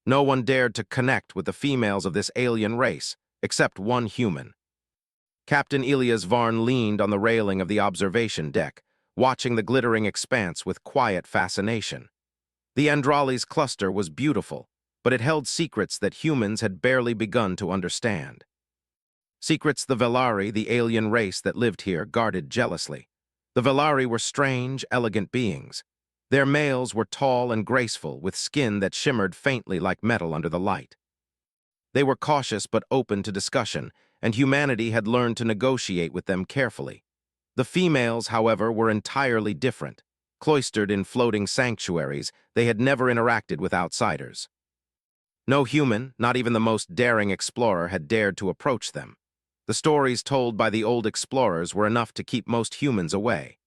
No one dared to connect with the females of this alien race, except one human. Captain Elias Varn leaned on the railing of the observation deck, watching the glittering expanse with quiet fascination. The Andralis cluster was beautiful, but it held secrets that humans had barely begun to understand. Secrets the Velari, the alien race that lived here, guarded jealously. The Velari were strange, elegant beings. Their males were tall and graceful, with skin that shimmered faintly like metal under the light. They were cautious but open to discussion, and humanity had learned to negotiate with them carefully. The females, however, were entirely different. Cloistered in floating sanctuaries, they had never interacted with outsiders. No human, not even the most daring explorer, had dared to approach them. The stories told by the old explorers were enough to keep most humans away.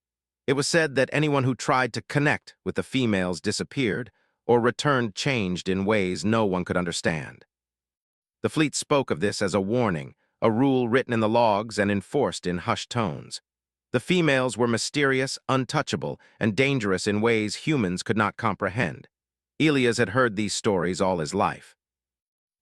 It was said that anyone who tried to connect with the females disappeared or returned changed in ways no one could understand. The fleet spoke of this as a warning, a rule written in the logs and enforced in hushed tones. The females were mysterious, untouchable, and dangerous in ways humans could not comprehend. Elias had heard these stories all his life.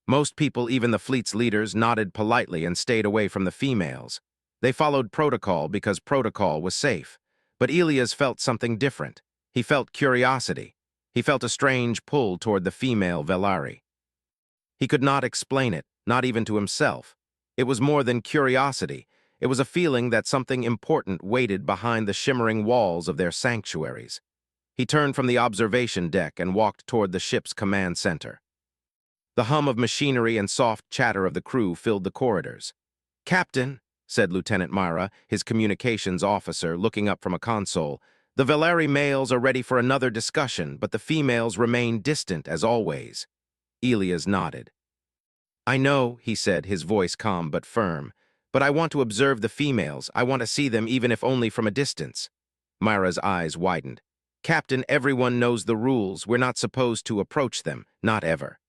Most people, even the fleet's leaders, nodded politely and stayed away from the females. They followed protocol because protocol was safe. But Elias felt something different. He felt curiosity. He felt a strange pull toward the female Velari. He could not explain it, not even to himself. It was more than curiosity. It was a feeling that something important waited behind the shimmering walls of their sanctuaries. He turned from the observation deck and walked toward the ship's command center. The hum of machinery and soft chatter of the crew filled the corridors. "Captain," said Lieutenant Mara, his communications officer, looking up from a console, "the Velari males are ready for another discussion, but the females remain distant as always." Elias nodded. "I know," he said, his voice calm but firm, "but I want to observe the females. I want to see them even if only from a distance." Mara's eyes widened. "Captain, everyone knows the rules. We're not supposed to approach them, not ever.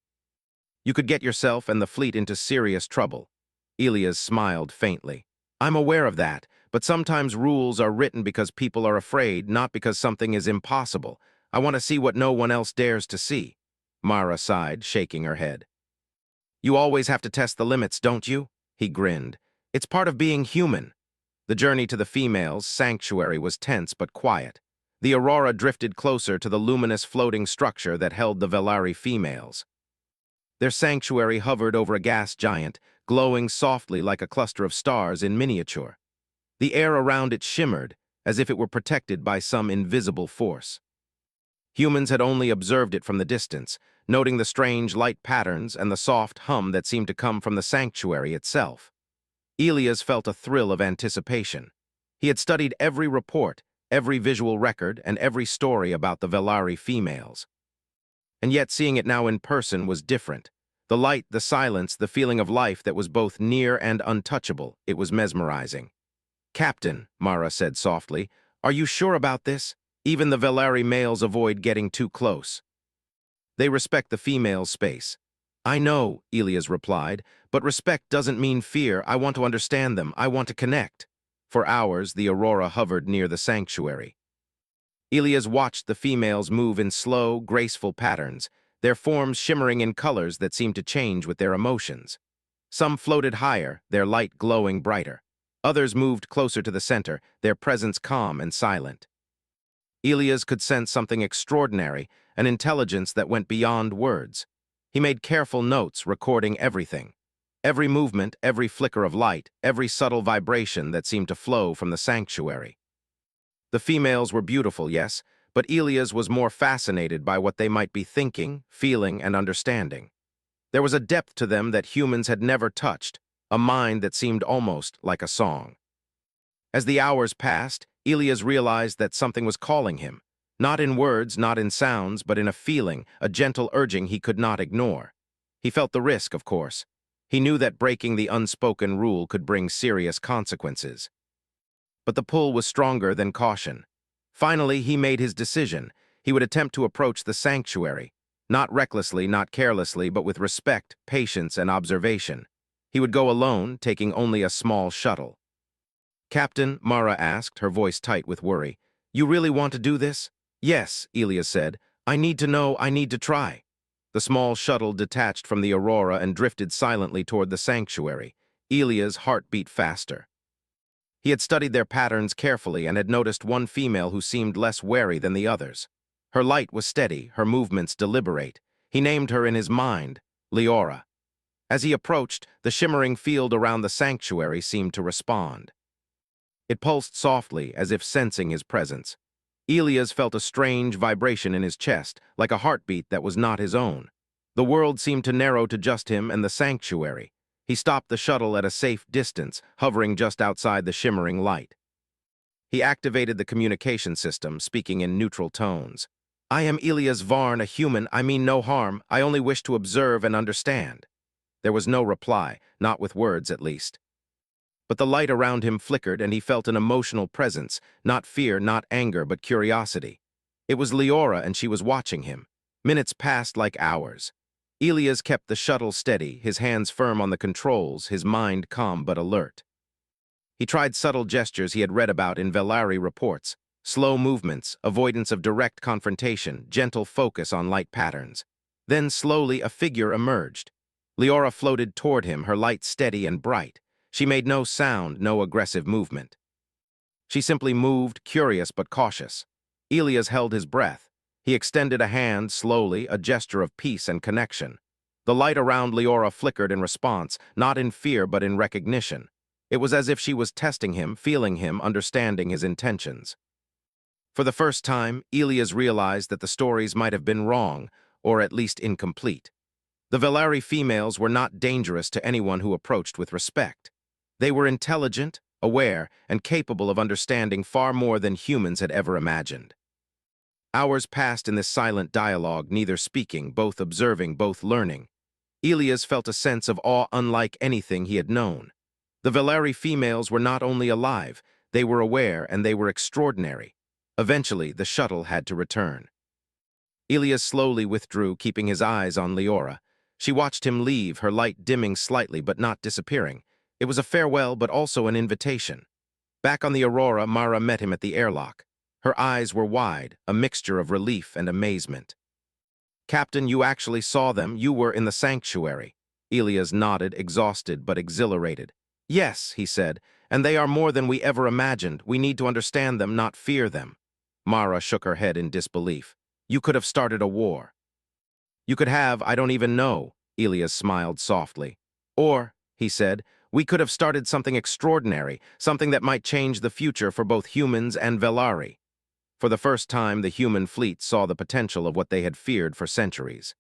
You could get yourself and the fleet into serious trouble." Elias smiled faintly. "I'm aware of that, but sometimes rules are written because people are afraid, not because something is impossible. I want to see what no one else dares to see." Mara sighed, shaking her head. "You always have to test the limits, don't you?" He grinned. "It's part of being human." The journey to the females' sanctuary was tense but quiet. The Aurora drifted closer to the luminous floating structure that held the Velari females. Their sanctuary hovered over a gas giant, glowing softly like a cluster of stars in miniature. The air around it shimmered, as if it were protected by some invisible force. Humans had only observed it from the distance, noting the strange light patterns and the soft hum that seemed to come from the sanctuary itself. Elias felt a thrill of anticipation. He had studied every report, every visual record, and every story about the Velari females. And yet seeing it now in person was different. The light, the silence, the feeling of life that was both near and untouchable, it was mesmerizing. "Captain," Mara said softly, "are you sure about this? Even the Velari males avoid getting too close. They respect the female's space." "I know," Elias replied, "but respect doesn't mean fear. I want to understand them. I want to connect." For hours, the Aurora hovered near the sanctuary. Elias watched the females move in slow, graceful patterns, their forms shimmering in colors that seemed to change with their emotions. Some floated higher, their light glowing brighter. Others moved closer to the center, their presence calm and silent. Elias could sense something extraordinary, an intelligence that went beyond words. He made careful notes, recording everything. Every movement, every flicker of light, every subtle vibration that seemed to flow from the sanctuary. The females were beautiful, yes, but Elias was more fascinated by what they might be thinking, feeling, and understanding. There was a depth to them that humans had never touched, a mind that seemed almost like a song. As the hours passed, Elias realized that something was calling him, not in words, not in sounds, but in a feeling, a gentle urging he could not ignore. He felt the risk, of course. He knew that breaking the unspoken rule could bring serious consequences. But the pull was stronger than caution. Finally, he made his decision. He would attempt to approach the sanctuary, not recklessly, not carelessly, but with respect, patience, and observation. He would go alone, taking only a small shuttle. "Captain," Mara asked, her voice tight with worry, "you really want to do this?" "Yes," Elias said. "I need to know, I need to try." The small shuttle detached from the Aurora and drifted silently toward the sanctuary. Elia's heart beat faster. He had studied their patterns carefully and had noticed one female who seemed less wary than the others. Her light was steady, her movements deliberate. He named her in his mind, Leora. As he approached, the shimmering field around the sanctuary seemed to respond. It pulsed softly, as if sensing his presence. Elias felt a strange vibration in his chest, like a heartbeat that was not his own. The world seemed to narrow to just him and the sanctuary. He stopped the shuttle at a safe distance, hovering just outside the shimmering light. He activated the communication system, speaking in neutral tones. "I am Elias Varn, a human. I mean no harm. I only wish to observe and understand." There was no reply, not with words at least. But the light around him flickered and he felt an emotional presence, not fear, not anger, but curiosity. It was Leora and she was watching him. Minutes passed like hours. Elias kept the shuttle steady, his hands firm on the controls, his mind calm but alert. He tried subtle gestures he had read about in Velari reports, slow movements, avoidance of direct confrontation, gentle focus on light patterns. Then slowly a figure emerged. Leora floated toward him, her light steady and bright. She made no sound, no aggressive movement. She simply moved, curious but cautious. Elias held his breath. He extended a hand slowly, a gesture of peace and connection. The light around Leora flickered in response, not in fear but in recognition. It was as if she was testing him, feeling him, understanding his intentions. For the first time, Elias realized that the stories might have been wrong, or at least incomplete. The Velari females were not dangerous to anyone who approached with respect. They were intelligent, aware, and capable of understanding far more than humans had ever imagined. Hours passed in this silent dialogue, neither speaking, both observing, both learning. Elias felt a sense of awe unlike anything he had known. The Velari females were not only alive, they were aware and they were extraordinary. Eventually, the shuttle had to return. Elias slowly withdrew, keeping his eyes on Leora. She watched him leave, her light dimming slightly but not disappearing. It was a farewell but also an invitation. Back on the Aurora, Mara met him at the airlock. Her eyes were wide, a mixture of relief and amazement. "Captain, you actually saw them. You were in the sanctuary." Elias nodded, exhausted but exhilarated. "Yes," he said, "and they are more than we ever imagined. We need to understand them, not fear them." Mara shook her head in disbelief. "You could have started a war." "You could have, I don't even know," Elias smiled softly. "Or," he said, "we could have started something extraordinary, something that might change the future for both humans and Velari." For the first time, the human fleet saw the potential of what they had feared for centuries.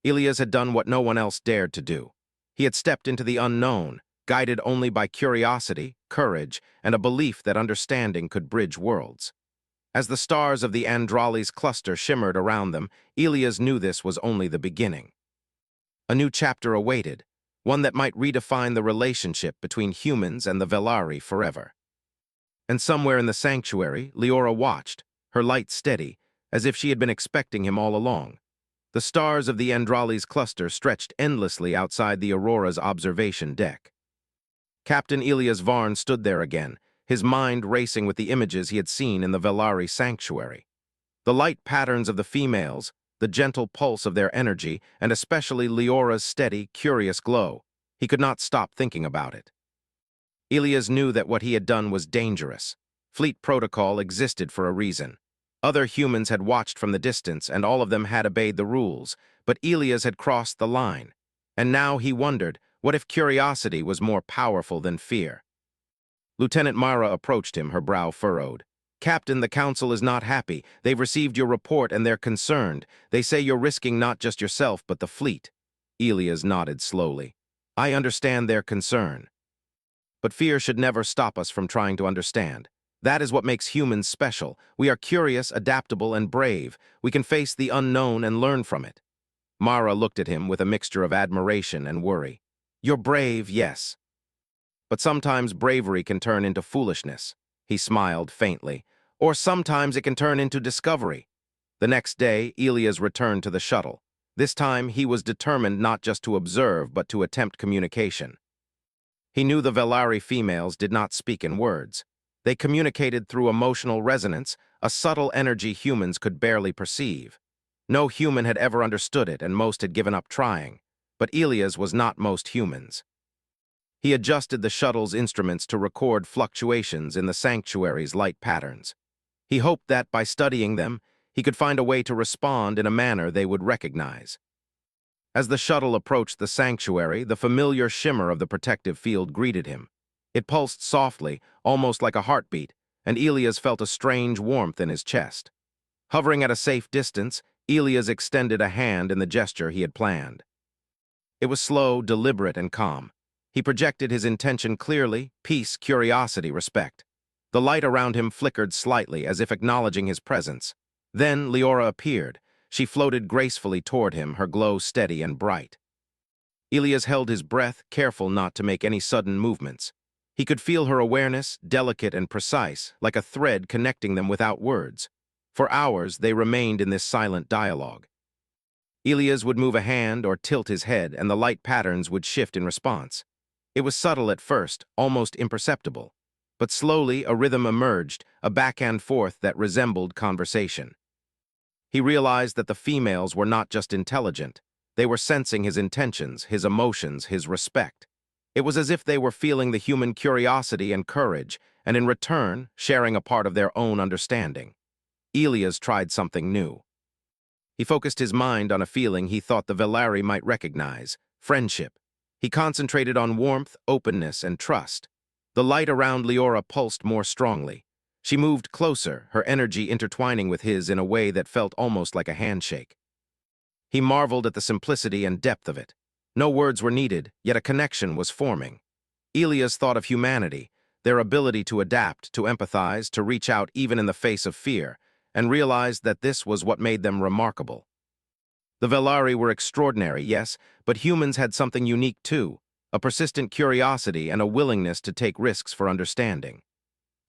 Elias had done what no one else dared to do. He had stepped into the unknown, guided only by curiosity, courage, and a belief that understanding could bridge worlds. As the stars of the Andralis cluster shimmered around them, Elias knew this was only the beginning. A new chapter awaited, one that might redefine the relationship between humans and the Velari forever. And somewhere in the sanctuary, Leora watched, her light steady, as if she had been expecting him all along. The stars of the Andralis cluster stretched endlessly outside the Aurora's observation deck. Captain Elias Varn stood there again, his mind racing with the images he had seen in the Velari sanctuary. The light patterns of the females, the gentle pulse of their energy, and especially Leora's steady, curious glow. He could not stop thinking about it. Elias knew that what he had done was dangerous. Fleet protocol existed for a reason. Other humans had watched from the distance, and all of them had obeyed the rules, but Elias had crossed the line. And now he wondered, what if curiosity was more powerful than fear? Lieutenant Mara approached him, her brow furrowed. "Captain, the Council is not happy. They've received your report and they're concerned. They say you're risking not just yourself, but the fleet." Elias nodded slowly. "I understand their concern. But fear should never stop us from trying to understand. That is what makes humans special. We are curious, adaptable, and brave. We can face the unknown and learn from it." Mara looked at him with a mixture of admiration and worry. "You're brave, yes. But sometimes bravery can turn into foolishness." He smiled faintly. "Or sometimes it can turn into discovery." The next day, Elias returned to the shuttle. This time, he was determined not just to observe, but to attempt communication. He knew the Velari females did not speak in words. They communicated through emotional resonance, a subtle energy humans could barely perceive. No human had ever understood it, and most had given up trying. But Elias was not most humans. He adjusted the shuttle's instruments to record fluctuations in the sanctuary's light patterns. He hoped that, by studying them, he could find a way to respond in a manner they would recognize. As the shuttle approached the sanctuary, the familiar shimmer of the protective field greeted him. It pulsed softly, almost like a heartbeat, and Elias felt a strange warmth in his chest. Hovering at a safe distance, Elias extended a hand in the gesture he had planned. It was slow, deliberate, and calm. He projected his intention clearly: peace, curiosity, respect. The light around him flickered slightly, as if acknowledging his presence. Then Leora appeared. She floated gracefully toward him, her glow steady and bright. Elias held his breath, careful not to make any sudden movements. He could feel her awareness, delicate and precise, like a thread connecting them without words. For hours, they remained in this silent dialogue. Elias would move a hand or tilt his head, and the light patterns would shift in response. It was subtle at first, almost imperceptible. But slowly, a rhythm emerged, a back and forth that resembled conversation. He realized that the females were not just intelligent. They were sensing his intentions, his emotions, his respect. It was as if they were feeling the human curiosity and courage, and in return, sharing a part of their own understanding. Elias tried something new. He focused his mind on a feeling he thought the Velari might recognize: friendship. He concentrated on warmth, openness, and trust. The light around Leora pulsed more strongly. She moved closer, her energy intertwining with his in a way that felt almost like a handshake. He marveled at the simplicity and depth of it. No words were needed, yet a connection was forming. Elias thought of humanity, their ability to adapt, to empathize, to reach out even in the face of fear, and realized that this was what made them remarkable. The Velari were extraordinary, yes, but humans had something unique too: a persistent curiosity and a willingness to take risks for understanding.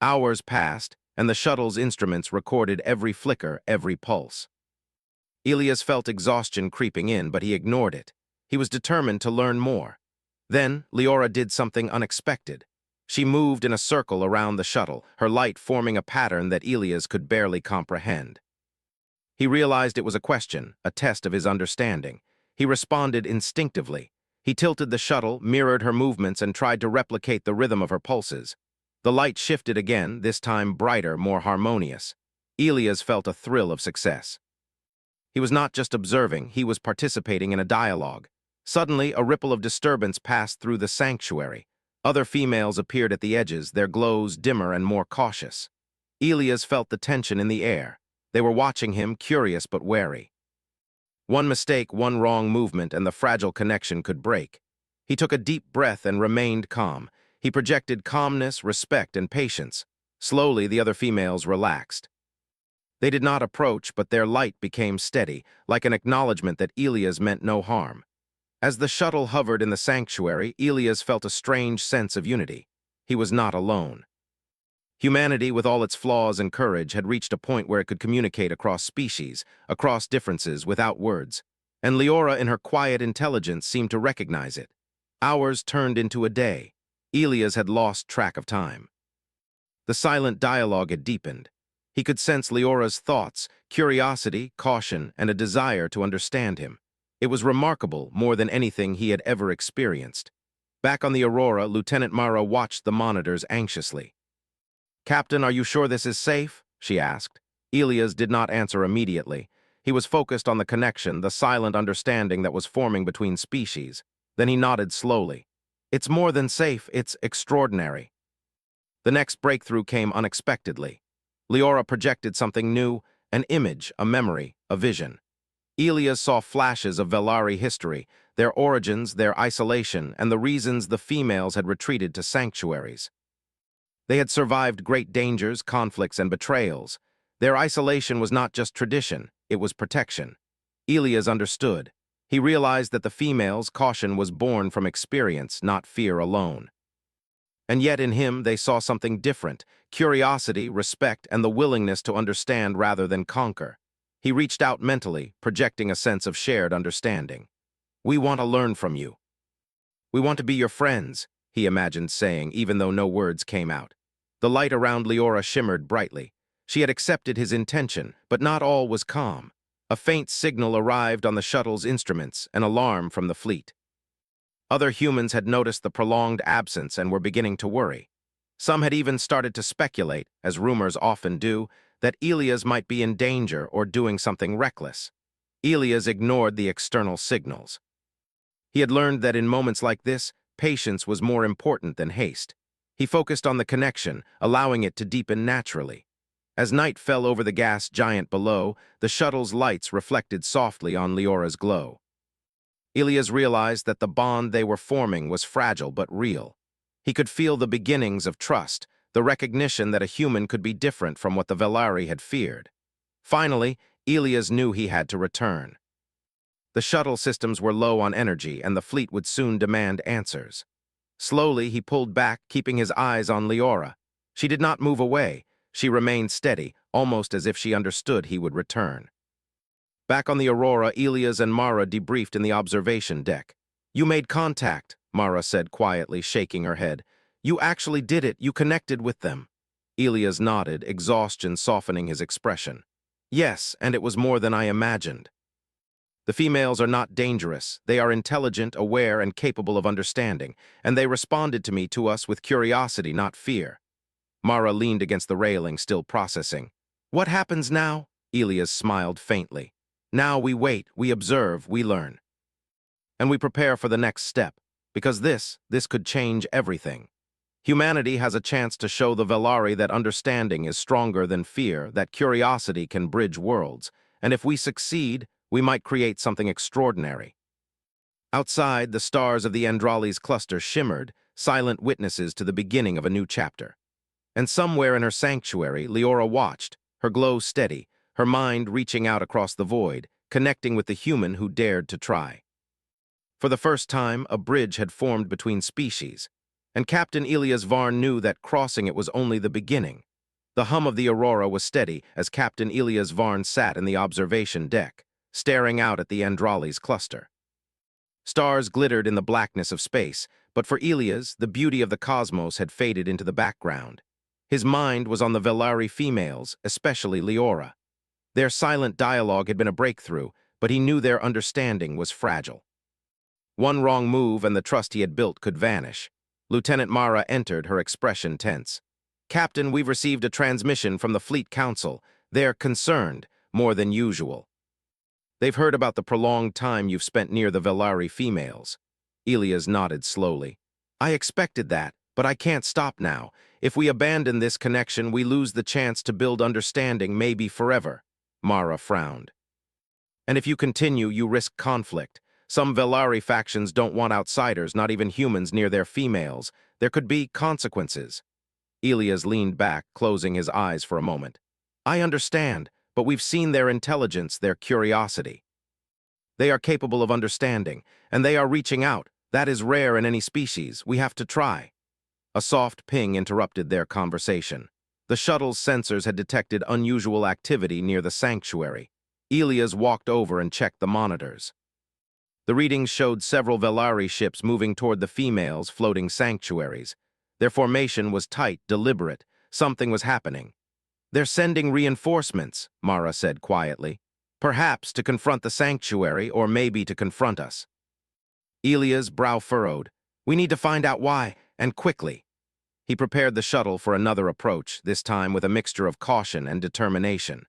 Hours passed, and the shuttle's instruments recorded every flicker, every pulse. Elias felt exhaustion creeping in, but he ignored it. He was determined to learn more. Then, Leora did something unexpected. She moved in a circle around the shuttle, her light forming a pattern that Elias could barely comprehend. He realized it was a question, a test of his understanding. He responded instinctively. He tilted the shuttle, mirrored her movements, and tried to replicate the rhythm of her pulses. The light shifted again, this time brighter, more harmonious. Elias felt a thrill of success. He was not just observing, he was participating in a dialogue. Suddenly, a ripple of disturbance passed through the sanctuary. Other females appeared at the edges, their glows dimmer and more cautious. Elias felt the tension in the air. They were watching him, curious but wary. One mistake, one wrong movement, and the fragile connection could break. He took a deep breath and remained calm. He projected calmness, respect, and patience. Slowly, the other females relaxed. They did not approach, but their light became steady, like an acknowledgement that Elias meant no harm. As the shuttle hovered in the sanctuary, Elias felt a strange sense of unity. He was not alone. Humanity, with all its flaws and courage, had reached a point where it could communicate across species, across differences, without words. And Leora, in her quiet intelligence, seemed to recognize it. Hours turned into a day. Elias had lost track of time. The silent dialogue had deepened. He could sense Leora's thoughts, curiosity, caution, and a desire to understand him. It was remarkable, more than anything he had ever experienced. Back on the Aurora, Lieutenant Mara watched the monitors anxiously. "Captain, are you sure this is safe?" she asked. Elias did not answer immediately. He was focused on the connection, the silent understanding that was forming between species. Then he nodded slowly. "It's more than safe, it's extraordinary." The next breakthrough came unexpectedly. Leora projected something new: an image, a memory, a vision. Elias saw flashes of Velari history, their origins, their isolation, and the reasons the females had retreated to sanctuaries. They had survived great dangers, conflicts, and betrayals. Their isolation was not just tradition, it was protection. Elias understood. He realized that the females' caution was born from experience, not fear alone. And yet in him they saw something different: curiosity, respect, and the willingness to understand rather than conquer. He reached out mentally, projecting a sense of shared understanding. "We want to learn from you. We want to be your friends," he imagined saying, even though no words came out. The light around Leora shimmered brightly. She had accepted his intention, but not all was calm. A faint signal arrived on the shuttle's instruments, an alarm from the fleet. Other humans had noticed the prolonged absence and were beginning to worry. Some had even started to speculate, as rumors often do, that Elias might be in danger or doing something reckless. Elias ignored the external signals. He had learned that in moments like this, patience was more important than haste. He focused on the connection, allowing it to deepen naturally. As night fell over the gas giant below, the shuttle's lights reflected softly on Leora's glow. Elias realized that the bond they were forming was fragile but real. He could feel the beginnings of trust, the recognition that a human could be different from what the Velari had feared. Finally, Elias knew he had to return. The shuttle systems were low on energy, and the fleet would soon demand answers. Slowly, he pulled back, keeping his eyes on Leora. She did not move away. She remained steady, almost as if she understood he would return. Back on the Aurora, Elias and Mara debriefed in the observation deck. "You made contact," Mara said quietly, shaking her head. "You actually did it. You connected with them." Elias nodded, exhaustion softening his expression. "Yes, and it was more than I imagined. The females are not dangerous. They are intelligent, aware, and capable of understanding, and they responded to us with curiosity, not fear." Mara leaned against the railing, still processing. "What happens now?" Elias smiled faintly. "Now we wait, we observe, we learn. And we prepare for the next step, because this could change everything. Humanity has a chance to show the Velari that understanding is stronger than fear, that curiosity can bridge worlds, and if we succeed, we might create something extraordinary." Outside, the stars of the Andralis cluster shimmered, silent witnesses to the beginning of a new chapter. And somewhere in her sanctuary, Leora watched, her glow steady, her mind reaching out across the void, connecting with the human who dared to try. For the first time, a bridge had formed between species, and Captain Elias Varn knew that crossing it was only the beginning. The hum of the Aurora was steady as Captain Elias Varn sat in the observation deck, staring out at the Andralis cluster. Stars glittered in the blackness of space, but for Elias, the beauty of the cosmos had faded into the background. His mind was on the Velari females, especially Leora. Their silent dialogue had been a breakthrough, but he knew their understanding was fragile. One wrong move and the trust he had built could vanish. Lieutenant Mara entered, her expression tense. "Captain, we've received a transmission from the Fleet Council. They're concerned, more than usual. They've heard about the prolonged time you've spent near the Velari females." Elias nodded slowly. "I expected that, but I can't stop now. If we abandon this connection, we lose the chance to build understanding, maybe forever." Mara frowned. "And if you continue, you risk conflict. Some Velari factions don't want outsiders, not even humans, near their females. There could be consequences." Elias leaned back, closing his eyes for a moment. "I understand, but we've seen their intelligence, their curiosity. They are capable of understanding, and they are reaching out. That is rare in any species. We have to try." A soft ping interrupted their conversation. The shuttle's sensors had detected unusual activity near the sanctuary. Elias walked over and checked the monitors. The readings showed several Velari ships moving toward the females' floating sanctuaries. Their formation was tight, deliberate. Something was happening. "They're sending reinforcements," Mara said quietly. "Perhaps to confront the sanctuary, or maybe to confront us." Elias' brow furrowed. "We need to find out why, and quickly." He prepared the shuttle for another approach, this time with a mixture of caution and determination.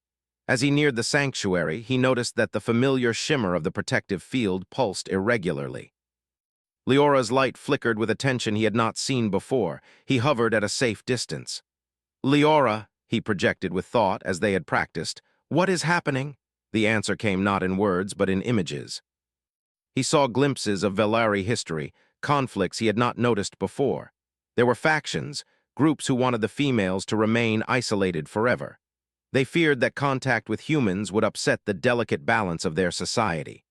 As he neared the sanctuary, he noticed that the familiar shimmer of the protective field pulsed irregularly. Leora's light flickered with a tension he had not seen before. He hovered at a safe distance. "Leora," he projected with thought as they had practiced, "what is happening?" The answer came not in words, but in images. He saw glimpses of Velari history, conflicts he had not noticed before. There were factions, groups who wanted the females to remain isolated forever. They feared that contact with humans would upset the delicate balance of their society.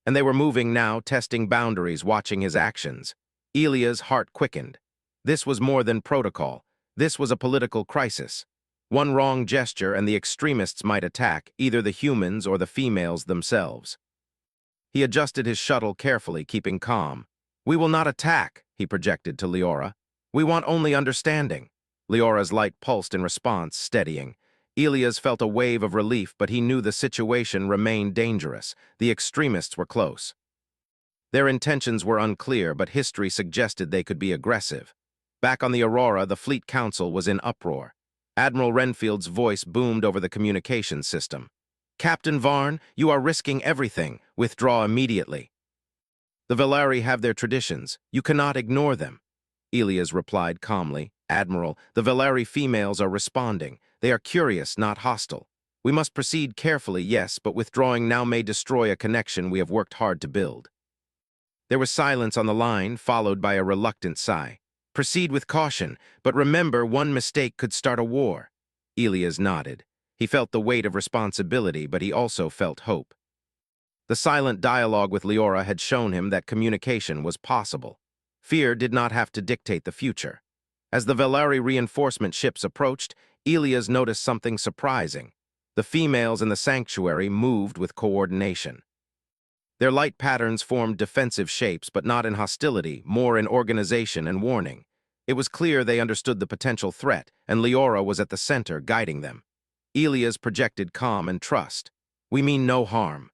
And they were moving now, testing boundaries, watching his actions. Elia's heart quickened. This was more than protocol. This was a political crisis. One wrong gesture and the extremists might attack either the humans or the females themselves. He adjusted his shuttle carefully, keeping calm. "We will not attack," he projected to Leora. "We want only understanding." Leora's light pulsed in response, steadying. Elias felt a wave of relief, but he knew the situation remained dangerous. The extremists were close. Their intentions were unclear, but history suggested they could be aggressive. Back on the Aurora, the Fleet Council was in uproar. Admiral Renfield's voice boomed over the communications system. "Captain Varn, you are risking everything. Withdraw immediately." "The Velari have their traditions. You cannot ignore them." Elias replied calmly. "Admiral, the Velari females are responding. They are curious, not hostile. We must proceed carefully, yes, but withdrawing now may destroy a connection we have worked hard to build." There was silence on the line, followed by a reluctant sigh. "Proceed with caution, but remember, one mistake could start a war." Elias nodded. He felt the weight of responsibility, but he also felt hope. The silent dialogue with Leora had shown him that communication was possible. Fear did not have to dictate the future. As the Velari reinforcement ships approached, Elias noticed something surprising. The females in the sanctuary moved with coordination. Their light patterns formed defensive shapes, but not in hostility, more in organization and warning. It was clear they understood the potential threat, and Leora was at the center, guiding them. Elias projected calm and trust. "We mean no harm.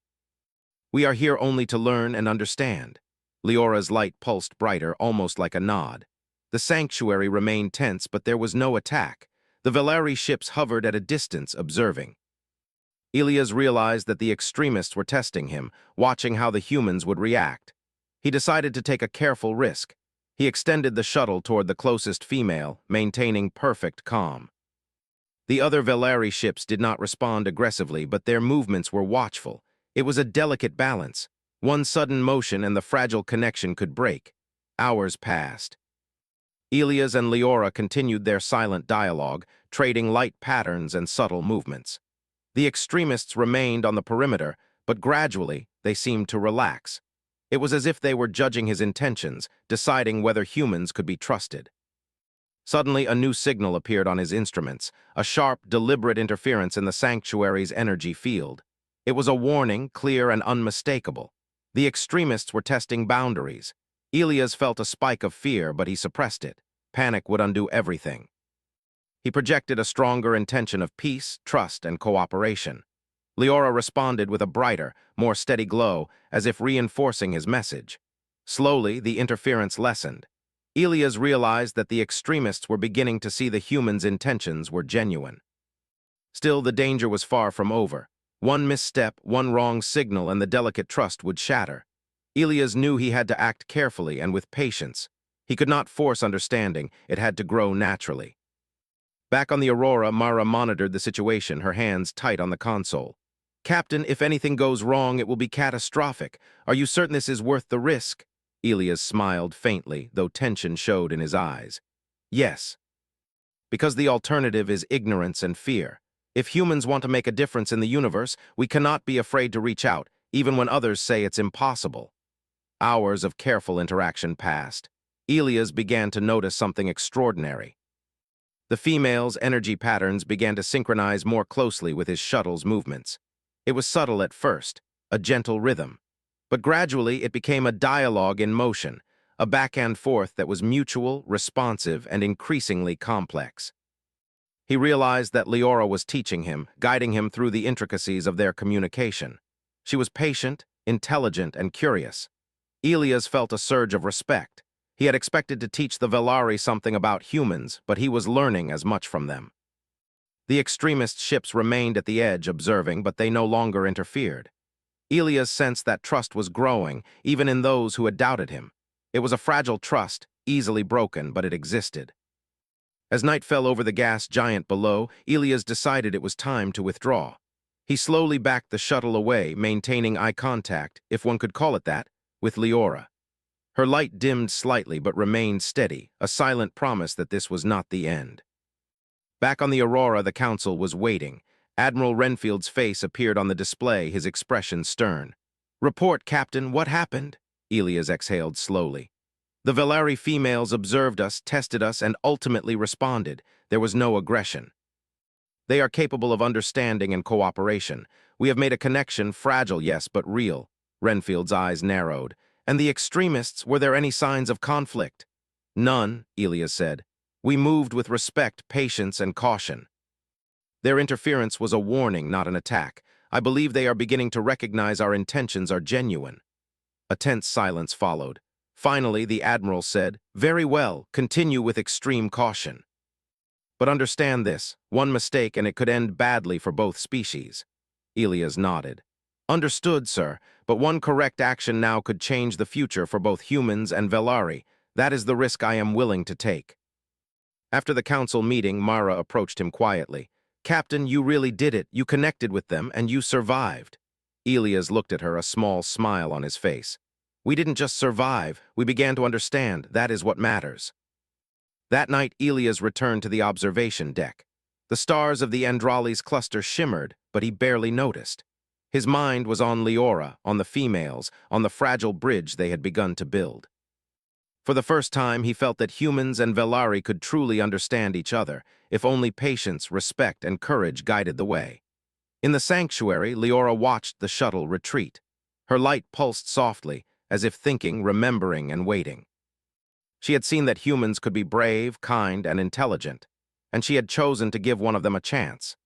We are here only to learn and understand." Leora's light pulsed brighter, almost like a nod. The sanctuary remained tense, but there was no attack. The Velari ships hovered at a distance, observing. Elias realized that the extremists were testing him, watching how the humans would react. He decided to take a careful risk. He extended the shuttle toward the closest female, maintaining perfect calm. The other Velari ships did not respond aggressively, but their movements were watchful. It was a delicate balance. One sudden motion and the fragile connection could break. Hours passed. Elias and Leora continued their silent dialogue, trading light patterns and subtle movements. The extremists remained on the perimeter, but gradually they seemed to relax. It was as if they were judging his intentions, deciding whether humans could be trusted. Suddenly, a new signal appeared on his instruments, a sharp, deliberate interference in the sanctuary's energy field. It was a warning, clear and unmistakable. The extremists were testing boundaries. Elias felt a spike of fear, but he suppressed it. Panic would undo everything. He projected a stronger intention of peace, trust, and cooperation. Leora responded with a brighter, more steady glow, as if reinforcing his message. Slowly, the interference lessened. Elias realized that the extremists were beginning to see the humans' intentions were genuine. Still, the danger was far from over. One misstep, one wrong signal, and the delicate trust would shatter. Elias knew he had to act carefully and with patience. He could not force understanding, it had to grow naturally. Back on the Aurora, Mara monitored the situation, her hands tight on the console. "Captain, if anything goes wrong, it will be catastrophic. Are you certain this is worth the risk?" Elias smiled faintly, though tension showed in his eyes. "Yes. Because the alternative is ignorance and fear. If humans want to make a difference in the universe, we cannot be afraid to reach out, even when others say it's impossible." Hours of careful interaction passed. Elias began to notice something extraordinary. The female's energy patterns began to synchronize more closely with his shuttle's movements. It was subtle at first, a gentle rhythm. But gradually it became a dialogue in motion, a back and forth that was mutual, responsive, and increasingly complex. He realized that Leora was teaching him, guiding him through the intricacies of their communication. She was patient, intelligent, and curious. Elias felt a surge of respect. He had expected to teach the Velari something about humans, but he was learning as much from them. The extremist ships remained at the edge, observing, but they no longer interfered. Elias sensed that trust was growing, even in those who had doubted him. It was a fragile trust, easily broken, but it existed. As night fell over the gas giant below, Elias decided it was time to withdraw. He slowly backed the shuttle away, maintaining eye contact, if one could call it that, with Leora. Her light dimmed slightly but remained steady, a silent promise that this was not the end. Back on the Aurora, the council was waiting. Admiral Renfield's face appeared on the display, his expression stern. "Report, Captain, what happened?" Elias exhaled slowly. "The Velari females observed us, tested us, and ultimately responded. There was no aggression. They are capable of understanding and cooperation. We have made a connection, fragile, yes, but real." Renfield's eyes narrowed. "And the extremists, were there any signs of conflict?" "None," Elias said. "We moved with respect, patience, and caution." Their interference was a warning, not an attack. I believe they are beginning to recognize our intentions are genuine." A tense silence followed. Finally, the Admiral said, "Very well, continue with extreme caution. But understand this, one mistake and it could end badly for both species." Elias nodded. "Understood, sir, but one correct action now could change the future for both humans and Velari. That is the risk I am willing to take." After the council meeting, Mara approached him quietly. "Captain, you really did it. You connected with them, and you survived." Elias looked at her, a small smile on his face. "We didn't just survive, we began to understand. That is what matters." That night, Elias returned to the observation deck. The stars of the Andralis cluster shimmered, but he barely noticed. His mind was on Leora, on the females, on the fragile bridge they had begun to build. For the first time, he felt that humans and Velari could truly understand each other, if only patience, respect, and courage guided the way. In the sanctuary, Leora watched the shuttle retreat. Her light pulsed softly, as if thinking, remembering, and waiting. She had seen that humans could be brave, kind, and intelligent, and she had chosen to give one of them a chance.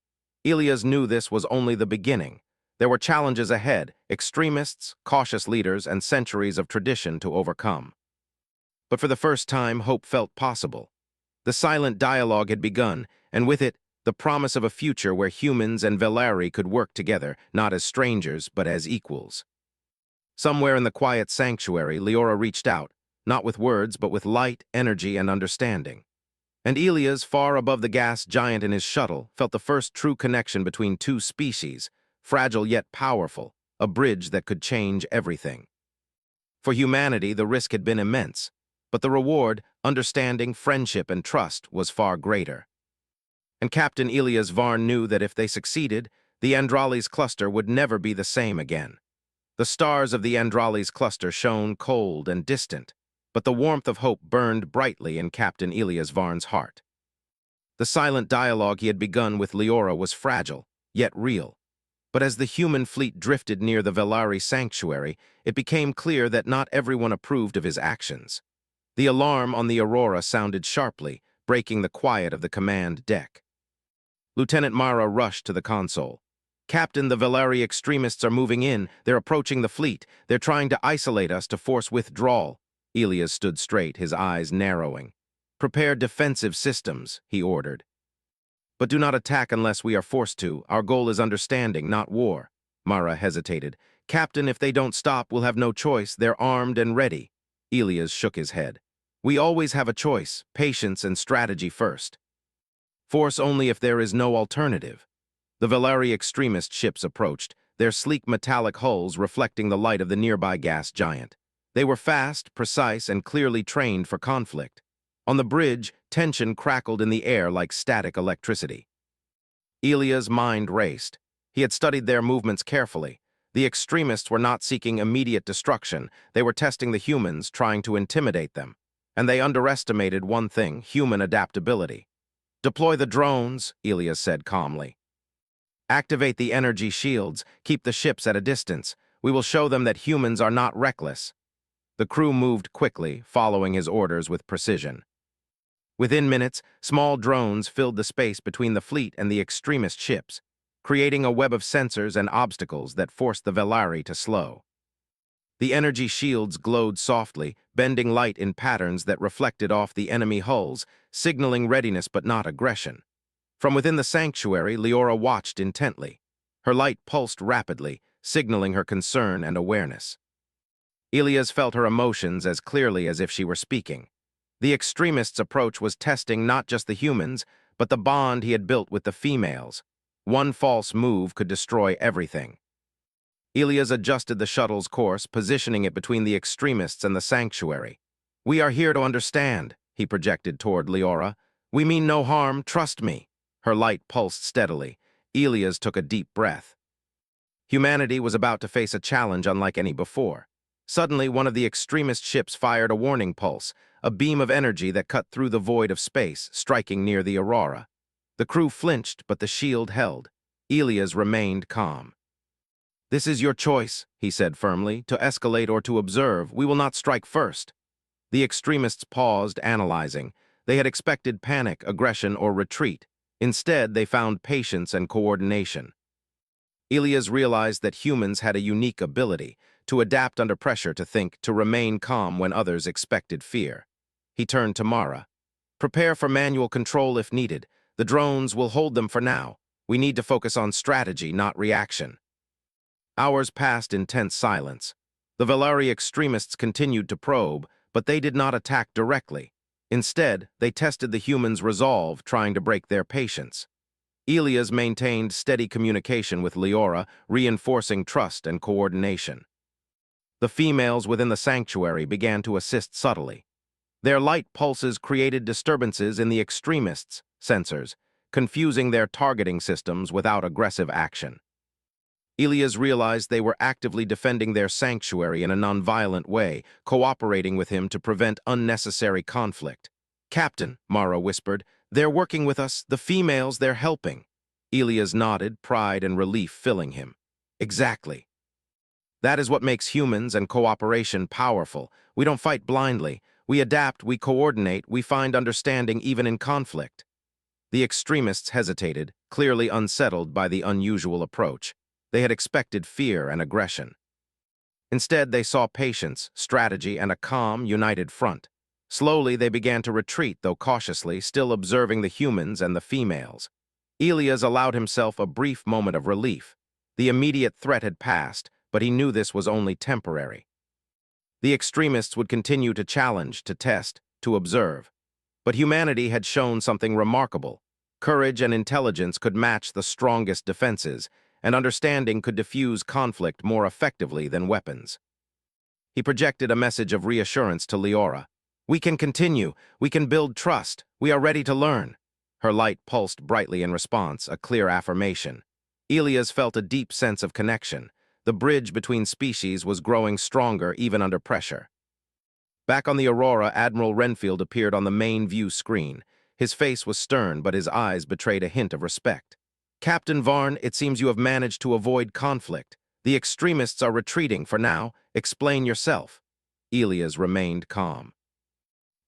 Elias knew this was only the beginning. There were challenges ahead, extremists, cautious leaders, and centuries of tradition to overcome. But for the first time, hope felt possible. The silent dialogue had begun, and with it, the promise of a future where humans and Velari could work together, not as strangers, but as equals. Somewhere in the quiet sanctuary, Leora reached out, not with words, but with light, energy, and understanding. And Elias, far above the gas giant in his shuttle, felt the first true connection between two species, fragile yet powerful, a bridge that could change everything. For humanity, the risk had been immense, but the reward, understanding, friendship, and trust, was far greater. And Captain Elias Varn knew that if they succeeded, the Andralis cluster would never be the same again. The stars of the Andralis cluster shone cold and distant, but the warmth of hope burned brightly in Captain Elias Varn's heart. The silent dialogue he had begun with Leora was fragile, yet real. But as the human fleet drifted near the Velari sanctuary, it became clear that not everyone approved of his actions. The alarm on the Aurora sounded sharply, breaking the quiet of the command deck. Lieutenant Mara rushed to the console. "Captain, the Velari extremists are moving in. They're approaching the fleet. They're trying to isolate us to force withdrawal." Elias stood straight, his eyes narrowing. "Prepare defensive systems," he ordered. "But do not attack unless we are forced to. Our goal is understanding, not war." Mara hesitated. "Captain, if they don't stop, we'll have no choice. They're armed and ready." Elias shook his head. "We always have a choice, patience and strategy first. Force only if there is no alternative." The Velari extremist ships approached, their sleek metallic hulls reflecting the light of the nearby gas giant. They were fast, precise, and clearly trained for conflict. On the bridge, tension crackled in the air like static electricity. Elia's mind raced. He had studied their movements carefully. The extremists were not seeking immediate destruction. They were testing the humans, trying to intimidate them. And they underestimated one thing, human adaptability. "Deploy the drones," Elias said calmly. "Activate the energy shields. Keep the ships at a distance. We will show them that humans are not reckless." The crew moved quickly, following his orders with precision. Within minutes, small drones filled the space between the fleet and the extremist ships, creating a web of sensors and obstacles that forced the Velari to slow. The energy shields glowed softly, bending light in patterns that reflected off the enemy hulls, signaling readiness but not aggression. From within the sanctuary, Leora watched intently. Her light pulsed rapidly, signaling her concern and awareness. Elias felt her emotions as clearly as if she were speaking. The extremists' approach was testing not just the humans, but the bond he had built with the females. One false move could destroy everything. Elias adjusted the shuttle's course, positioning it between the extremists and the sanctuary. "We are here to understand," he projected toward Leora. "We mean no harm, trust me." Her light pulsed steadily. Elias took a deep breath. Humanity was about to face a challenge unlike any before. Suddenly, one of the extremist ships fired a warning pulse, a beam of energy that cut through the void of space, striking near the Aurora. The crew flinched, but the shield held. Elias remained calm. "This is your choice," he said firmly, "to escalate or to observe. We will not strike first." The extremists paused, analyzing. They had expected panic, aggression, or retreat. Instead, they found patience and coordination. Elias realized that humans had a unique ability to adapt under pressure, to think, to remain calm when others expected fear. He turned to Mara. Prepare for manual control if needed. The drones will hold them for now. We need to focus on strategy, not reaction. Hours passed in tense silence. The Valari extremists continued to probe, but they did not attack directly. Instead, they tested the humans' resolve, trying to break their patience. Elias maintained steady communication with Leora, reinforcing trust and coordination. The females within the sanctuary began to assist subtly. Their light pulses created disturbances in the extremists' sensors, confusing their targeting systems without aggressive action. Elias realized they were actively defending their sanctuary in a nonviolent way, cooperating with him to prevent unnecessary conflict. "Captain," Mara whispered, "they're working with us, the females, they're helping." Elias nodded, pride and relief filling him. "Exactly. That is what makes humans and cooperation powerful. We don't fight blindly. We adapt, we coordinate, we find understanding even in conflict." The extremists hesitated, clearly unsettled by the unusual approach. They had expected fear and aggression. Instead, they saw patience, strategy, and a calm, united front. Slowly, they began to retreat, though cautiously, still observing the humans and the females. Elias allowed himself a brief moment of relief. The immediate threat had passed, but he knew this was only temporary. The extremists would continue to challenge, to test, to observe. But humanity had shown something remarkable. Courage and intelligence could match the strongest defenses, and understanding could diffuse conflict more effectively than weapons. He projected a message of reassurance to Leora. "We can continue. We can build trust. We are ready to learn." Her light pulsed brightly in response, a clear affirmation. Elias felt a deep sense of connection. The bridge between species was growing stronger even under pressure. Back on the Aurora, Admiral Renfield appeared on the main view screen. His face was stern, but his eyes betrayed a hint of respect. "Captain Varn, it seems you have managed to avoid conflict. The extremists are retreating for now. Explain yourself." Elias remained calm.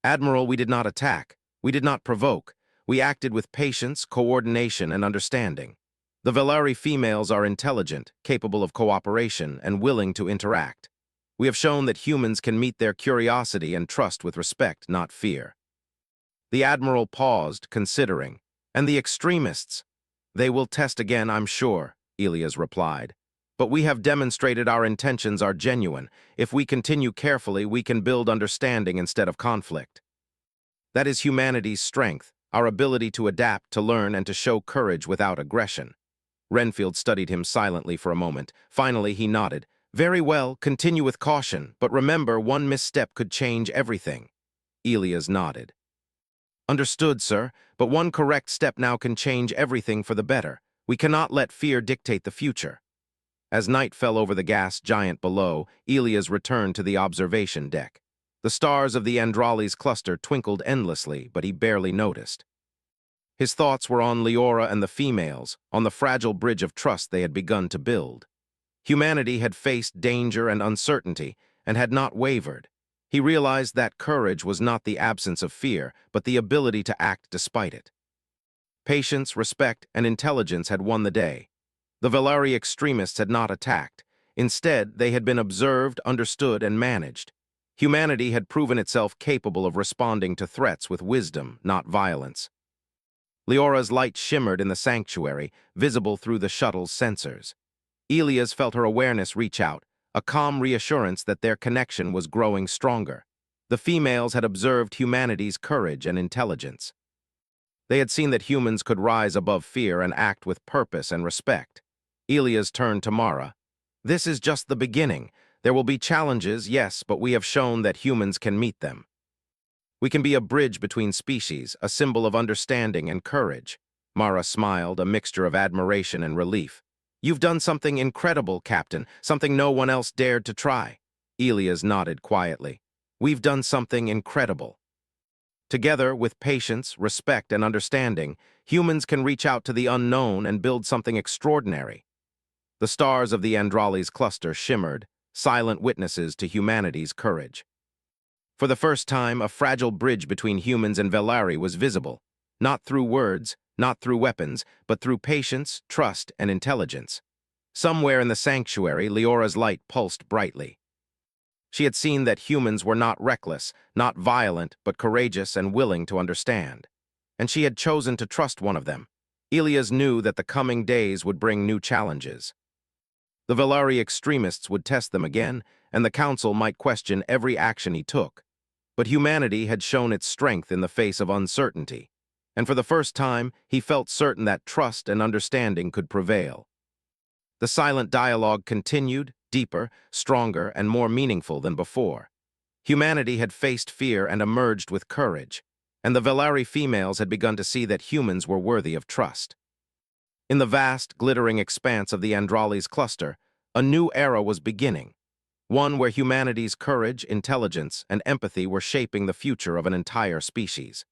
"Admiral, we did not attack. We did not provoke. We acted with patience, coordination, and understanding. The Valari females are intelligent, capable of cooperation, and willing to interact. We have shown that humans can meet their curiosity and trust with respect, not fear." The Admiral paused, considering. "And the extremists? They will test again, I'm sure," Elias replied. "But we have demonstrated our intentions are genuine. If we continue carefully, we can build understanding instead of conflict. That is humanity's strength, our ability to adapt, to learn, and to show courage without aggression." Renfield studied him silently for a moment. Finally, he nodded. "Very well, continue with caution, but remember, one misstep could change everything." Elias nodded. "Understood, sir, but one correct step now can change everything for the better. We cannot let fear dictate the future." As night fell over the gas giant below, Elias returned to the observation deck. The stars of the Andralis cluster twinkled endlessly, but he barely noticed. His thoughts were on Leora and the females, on the fragile bridge of trust they had begun to build. Humanity had faced danger and uncertainty, and had not wavered. He realized that courage was not the absence of fear, but the ability to act despite it. Patience, respect, and intelligence had won the day. The Valari extremists had not attacked. Instead, they had been observed, understood, and managed. Humanity had proven itself capable of responding to threats with wisdom, not violence. Leora's light shimmered in the sanctuary, visible through the shuttle's sensors. Elias felt her awareness reach out, a calm reassurance that their connection was growing stronger. The females had observed humanity's courage and intelligence. They had seen that humans could rise above fear and act with purpose and respect. Elias turned to Mara. "This is just the beginning. There will be challenges, yes, but we have shown that humans can meet them. We can be a bridge between species, a symbol of understanding and courage." Mara smiled, a mixture of admiration and relief. "You've done something incredible, Captain, something no one else dared to try." Elias nodded quietly. "We've done something incredible. Together, with patience, respect, and understanding, humans can reach out to the unknown and build something extraordinary." The stars of the Andralis cluster shimmered, silent witnesses to humanity's courage. For the first time, a fragile bridge between humans and Valari was visible, not through words, not through weapons, but through patience, trust, and intelligence. Somewhere in the sanctuary, Leora's light pulsed brightly. She had seen that humans were not reckless, not violent, but courageous and willing to understand. And she had chosen to trust one of them. Elias knew that the coming days would bring new challenges. The Velari extremists would test them again, and the Council might question every action he took. But humanity had shown its strength in the face of uncertainty. And for the first time, he felt certain that trust and understanding could prevail. The silent dialogue continued, deeper, stronger, and more meaningful than before. Humanity had faced fear and emerged with courage, and the Velari females had begun to see that humans were worthy of trust. In the vast, glittering expanse of the Andralis cluster, a new era was beginning, one where humanity's courage, intelligence, and empathy were shaping the future of an entire species.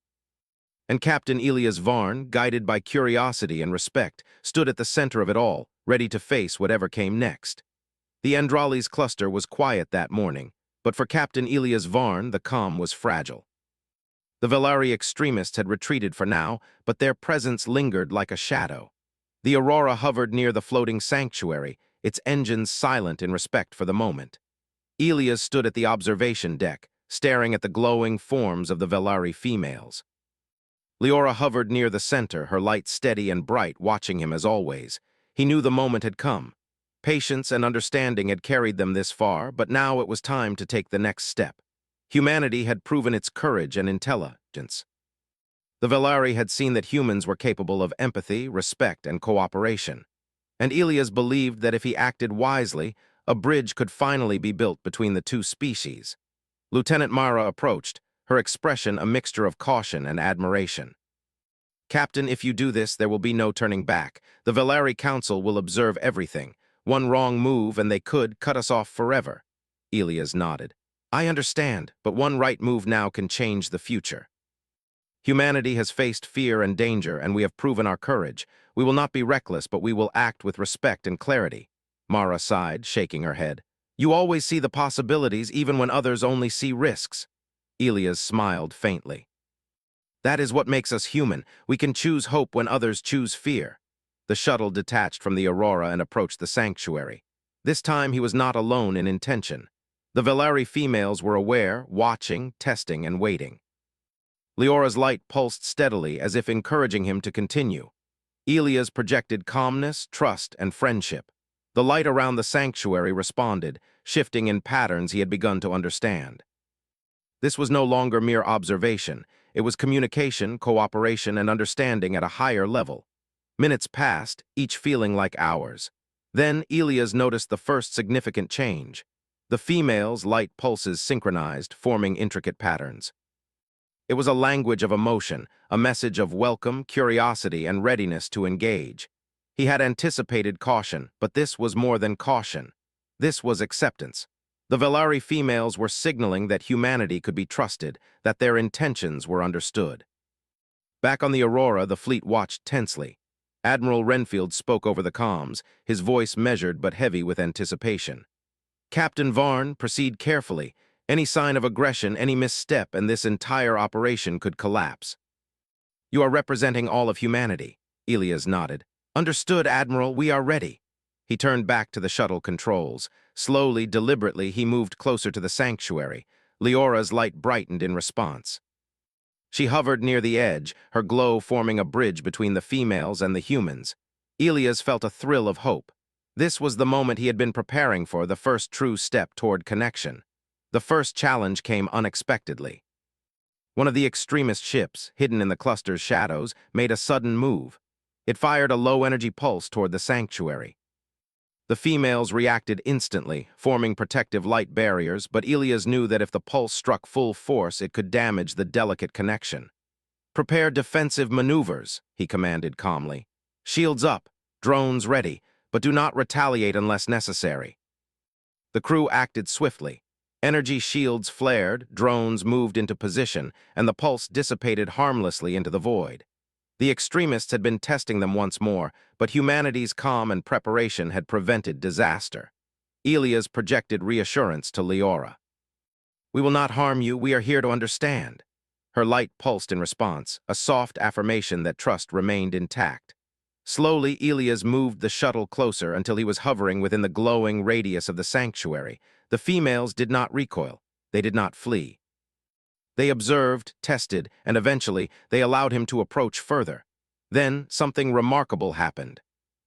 And Captain Elias Varn, guided by curiosity and respect, stood at the center of it all, ready to face whatever came next. The Andralis cluster was quiet that morning, but for Captain Elias Varn, the calm was fragile. The Velari extremists had retreated for now, but their presence lingered like a shadow. The Aurora hovered near the floating sanctuary, its engines silent in respect for the moment. Elias stood at the observation deck, staring at the glowing forms of the Velari females. Leora hovered near the center, her light steady and bright, watching him as always. He knew the moment had come. Patience and understanding had carried them this far, but now it was time to take the next step. Humanity had proven its courage and intelligence. The Velari had seen that humans were capable of empathy, respect, and cooperation. And Elias believed that if he acted wisely, a bridge could finally be built between the two species. Lieutenant Mara approached, her expression a mixture of caution and admiration. "Captain, if you do this, there will be no turning back. The Velari Council will observe everything. One wrong move and they could cut us off forever." Elias nodded. "I understand, but one right move now can change the future. Humanity has faced fear and danger, and we have proven our courage. We will not be reckless, but we will act with respect and clarity." Mara sighed, shaking her head. "You always see the possibilities even when others only see risks." Elias smiled faintly. "That is what makes us human. We can choose hope when others choose fear." The shuttle detached from the Aurora and approached the sanctuary. This time he was not alone in intention. The Velari females were aware, watching, testing, and waiting. Leora's light pulsed steadily, as if encouraging him to continue. Elias projected calmness, trust, and friendship. The light around the sanctuary responded, shifting in patterns he had begun to understand. This was no longer mere observation. It was communication, cooperation, and understanding at a higher level. Minutes passed, each feeling like hours. Then Elias noticed the first significant change. The females' light pulses synchronized, forming intricate patterns. It was a language of emotion, a message of welcome, curiosity, and readiness to engage. He had anticipated caution, but this was more than caution. This was acceptance. The Velari females were signaling that humanity could be trusted, that their intentions were understood. Back on the Aurora, the fleet watched tensely. Admiral Renfield spoke over the comms, his voice measured but heavy with anticipation. "Captain Varn, proceed carefully. Any sign of aggression, any misstep, and this entire operation could collapse." "You are representing all of humanity," Elias nodded. "Understood, Admiral, we are ready." He turned back to the shuttle controls. Slowly, deliberately, he moved closer to the sanctuary. Leora's light brightened in response. She hovered near the edge, her glow forming a bridge between the females and the humans. Elias felt a thrill of hope. This was the moment he had been preparing for, the first true step toward connection. The first challenge came unexpectedly. One of the extremist ships, hidden in the cluster's shadows, made a sudden move. It fired a low-energy pulse toward the sanctuary. The females reacted instantly, forming protective light barriers, but Elias knew that if the pulse struck full force, it could damage the delicate connection. "Prepare defensive maneuvers," he commanded calmly. "Shields up, drones ready, but do not retaliate unless necessary." The crew acted swiftly. Energy shields flared, drones moved into position, and the pulse dissipated harmlessly into the void. The extremists had been testing them once more, but humanity's calm and preparation had prevented disaster. Elias projected reassurance to Leora. "We will not harm you, we are here to understand." Her light pulsed in response, a soft affirmation that trust remained intact. Slowly, Elias moved the shuttle closer until he was hovering within the glowing radius of the sanctuary. The females did not recoil. They did not flee. They observed, tested, and eventually they allowed him to approach further. Then something remarkable happened.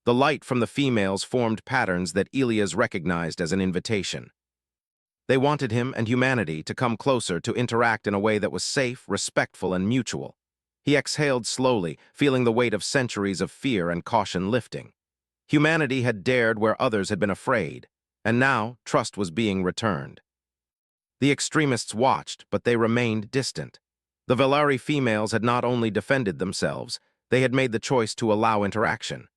The light from the females formed patterns that Elias recognized as an invitation. They wanted him and humanity to come closer to interact in a way that was safe, respectful, and mutual. He exhaled slowly, feeling the weight of centuries of fear and caution lifting. Humanity had dared where others had been afraid, and now trust was being returned. The extremists watched, but they remained distant. The Velari females had not only defended themselves, they had made the choice to allow interaction.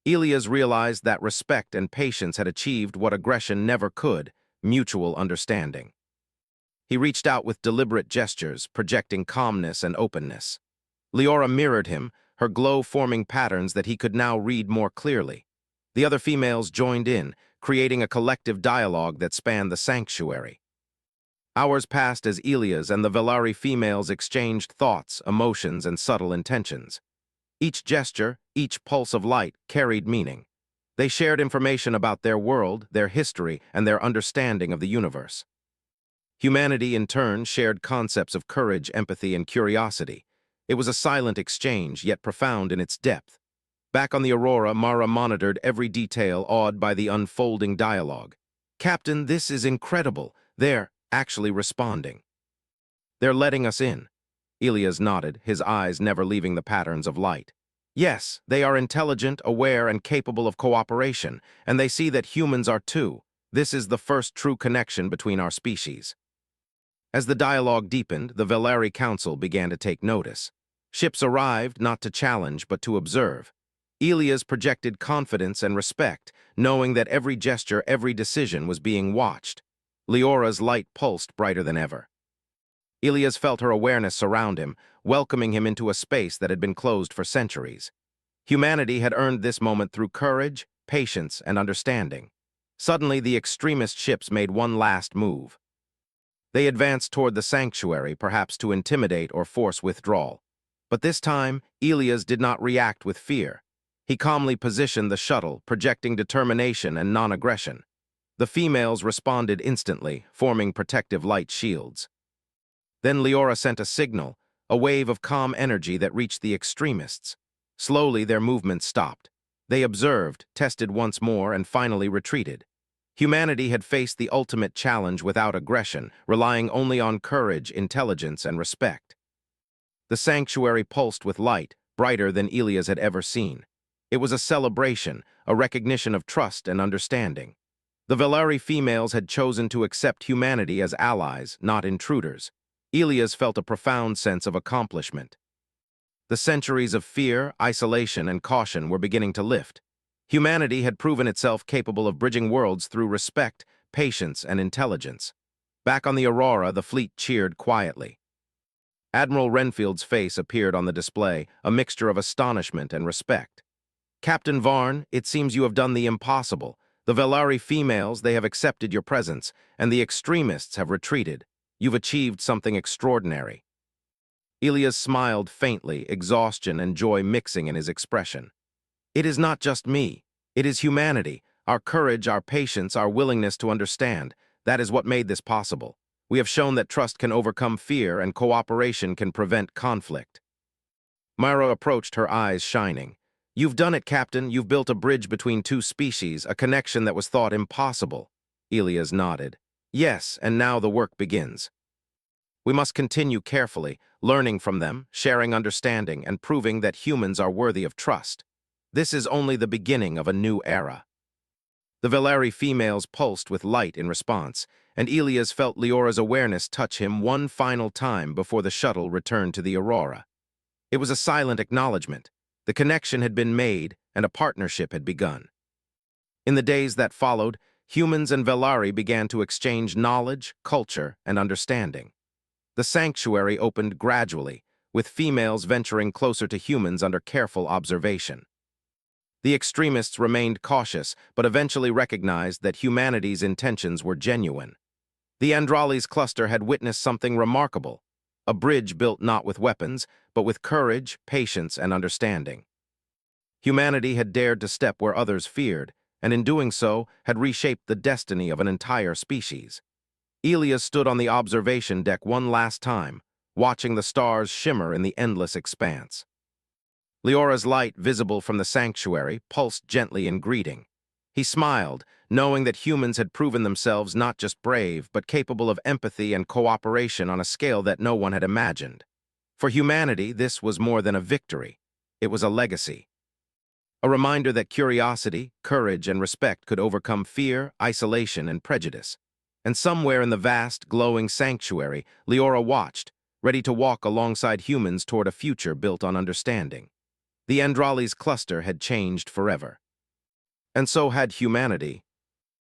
Elias realized that respect and patience had achieved what aggression never could: mutual understanding. He reached out with deliberate gestures, projecting calmness and openness. Leora mirrored him, her glow forming patterns that he could now read more clearly. The other females joined in, creating a collective dialogue that spanned the sanctuary. Hours passed as Elias and the Velari females exchanged thoughts, emotions, and subtle intentions. Each gesture, each pulse of light carried meaning. They shared information about their world, their history, and their understanding of the universe. Humanity, in turn, shared concepts of courage, empathy, and curiosity. It was a silent exchange, yet profound in its depth. Back on the Aurora, Mara monitored every detail, awed by the unfolding dialogue. "Captain, this is incredible. They're actually responding. They're letting us in." Elias nodded, his eyes never leaving the patterns of light. "Yes, they are intelligent, aware, and capable of cooperation, and they see that humans are too. This is the first true connection between our species." As the dialogue deepened, the Velari Council began to take notice. Ships arrived not to challenge, but to observe. Elias projected confidence and respect, knowing that every gesture, every decision was being watched. Leora's light pulsed brighter than ever. Elias felt her awareness surround him, welcoming him into a space that had been closed for centuries. Humanity had earned this moment through courage, patience, and understanding. Suddenly, the extremist ships made one last move. They advanced toward the sanctuary, perhaps to intimidate or force withdrawal. But this time, Elias did not react with fear. He calmly positioned the shuttle, projecting determination and non-aggression. The females responded instantly, forming protective light shields. Then Leora sent a signal, a wave of calm energy that reached the extremists. Slowly, their movement stopped. They observed, tested once more, and finally retreated. Humanity had faced the ultimate challenge without aggression, relying only on courage, intelligence, and respect. The sanctuary pulsed with light, brighter than Elias had ever seen. It was a celebration, a recognition of trust and understanding. The Velari females had chosen to accept humanity as allies, not intruders. Elias felt a profound sense of accomplishment. The centuries of fear, isolation, and caution were beginning to lift. Humanity had proven itself capable of bridging worlds through respect, patience, and intelligence. Back on the Aurora, the fleet cheered quietly. Admiral Renfield's face appeared on the display, a mixture of astonishment and respect. "Captain Varn, it seems you have done the impossible. The Velari females, they have accepted your presence, and the extremists have retreated. You've achieved something extraordinary." Elias smiled faintly, exhaustion and joy mixing in his expression. "It is not just me. It is humanity, our courage, our patience, our willingness to understand. That is what made this possible. We have shown that trust can overcome fear and cooperation can prevent conflict." Myra approached, her eyes shining. "You've done it, Captain. You've built a bridge between two species, a connection that was thought impossible." Elias nodded. "Yes, and now the work begins. We must continue carefully, learning from them, sharing understanding, and proving that humans are worthy of trust. This is only the beginning of a new era." The Velari females pulsed with light in response, and Elias felt Leora's awareness touch him one final time before the shuttle returned to the Aurora. It was a silent acknowledgement. The connection had been made, and a partnership had begun. In the days that followed, humans and Velari began to exchange knowledge, culture, and understanding. The sanctuary opened gradually, with females venturing closer to humans under careful observation. The extremists remained cautious, but eventually recognized that humanity's intentions were genuine. The Andralis cluster had witnessed something remarkable. a bridge built not with weapons, but with courage, patience, and understanding. Humanity had dared to step where others feared, and in doing so had reshaped the destiny of an entire species. Elias stood on the observation deck one last time, watching the stars shimmer in the endless expanse. Leora's light, visible from the sanctuary, pulsed gently in greeting. He smiled, knowing that humans had proven themselves not just brave, but capable of empathy and cooperation on a scale that no one had imagined. For humanity, this was more than a victory. It was a legacy. A reminder that curiosity, courage, and respect could overcome fear, isolation, and prejudice. And somewhere in the vast, glowing sanctuary, Leora watched, ready to walk alongside humans toward a future built on understanding. The Andrali's cluster had changed forever. And so had humanity,